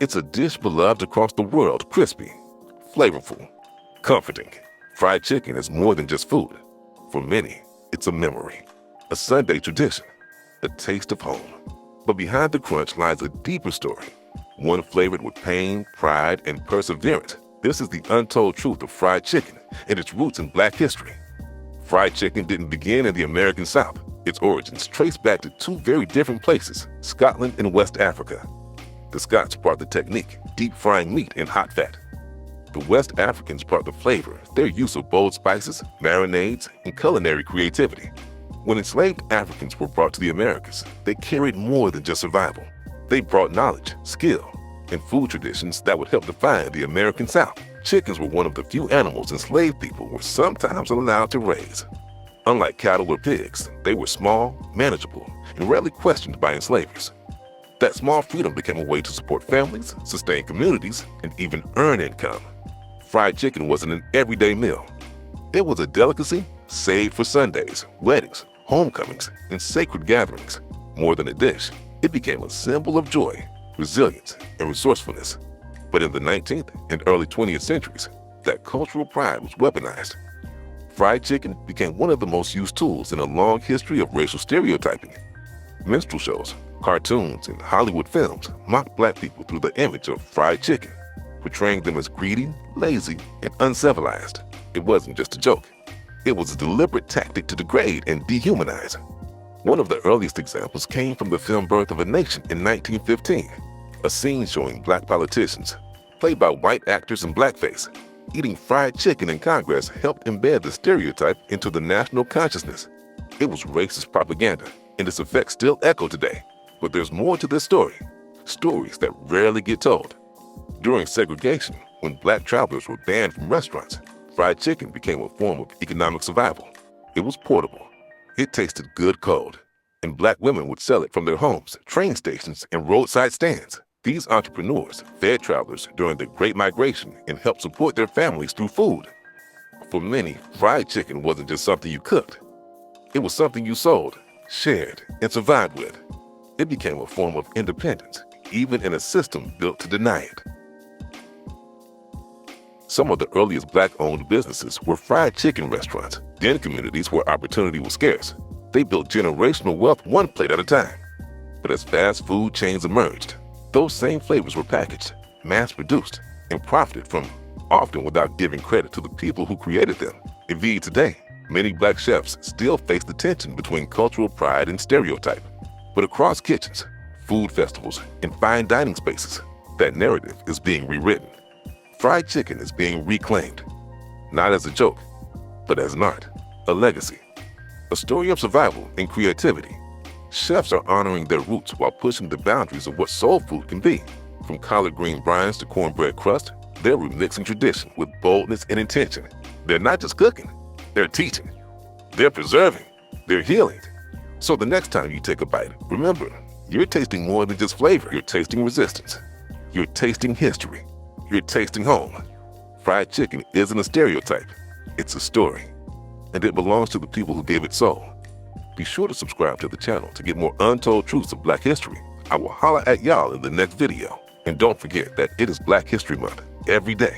It's a dish beloved across the world, crispy, flavorful, comforting. Fried chicken is more than just food. For many, it's a memory, a Sunday tradition, a taste of home. But behind the crunch lies a deeper story, one flavored with pain, pride, and perseverance. This is the untold truth of fried chicken and its roots in Black history. Fried chicken didn't begin in the American South. Its origins trace back to two very different places, Scotland and West Africa. The Scots brought the technique, deep frying meat in hot fat. The West Africans brought the flavor, their use of bold spices, marinades, and culinary creativity. When enslaved Africans were brought to the Americas, they carried more than just survival. They brought knowledge, skill, and food traditions that would help define the American South. Chickens were one of the few animals enslaved people were sometimes allowed to raise. Unlike cattle or pigs, they were small, manageable, and rarely questioned by enslavers. That small freedom became a way to support families, sustain communities, and even earn income. Fried chicken wasn't an everyday meal. It was a delicacy saved for Sundays, weddings, homecomings, and sacred gatherings. More than a dish, it became a symbol of joy, resilience, and resourcefulness. But in the 19th and early 20th centuries, that cultural pride was weaponized. Fried chicken became one of the most used tools in a long history of racial stereotyping. Minstrel shows, cartoons, and Hollywood films mocked Black people through the image of fried chicken, portraying them as greedy, lazy, and uncivilized. It wasn't just a joke. It was a deliberate tactic to degrade and dehumanize. One of the earliest examples came from the film Birth of a Nation in 1915, a scene showing Black politicians, played by white actors in blackface. Eating fried chicken in Congress helped embed the stereotype into the national consciousness. It was racist propaganda, and its effects still echo today. But there's more to this story, stories that rarely get told. During segregation, when Black travelers were banned from restaurants, fried chicken became a form of economic survival. It was portable. It tasted good cold, and Black women would sell it from their homes, train stations, and roadside stands. These entrepreneurs fed travelers during the Great Migration and helped support their families through food. For many, fried chicken wasn't just something you cooked. It was something you sold, shared, and survived with. It became a form of independence, even in a system built to deny it. Some of the earliest Black-owned businesses were fried chicken restaurants, in communities where opportunity was scarce. They built generational wealth one plate at a time. But as fast food chains emerged, those same flavors were packaged, mass-produced, and profited from, often without giving credit to the people who created them. Indeed, today, many Black chefs still face the tension between cultural pride and stereotype. But across kitchens, food festivals, and fine dining spaces, that narrative is being rewritten. Fried chicken is being reclaimed, not as a joke, but as an art, a legacy, a story of survival and creativity. Chefs are honoring their roots while pushing the boundaries of what soul food can be. From collard green brines to cornbread crust, they're remixing tradition with boldness and intention. They're not just cooking, they're teaching, they're preserving, they're healing. So the next time you take a bite, remember, you're tasting more than just flavor. You're tasting resistance. You're tasting history. You're tasting home. Fried chicken isn't a stereotype. It's a story. And it belongs to the people who gave it soul. Be sure to subscribe to the channel to get more untold truths of Black history. I will holla at y'all in the next video. And don't forget that it is Black History Month every day.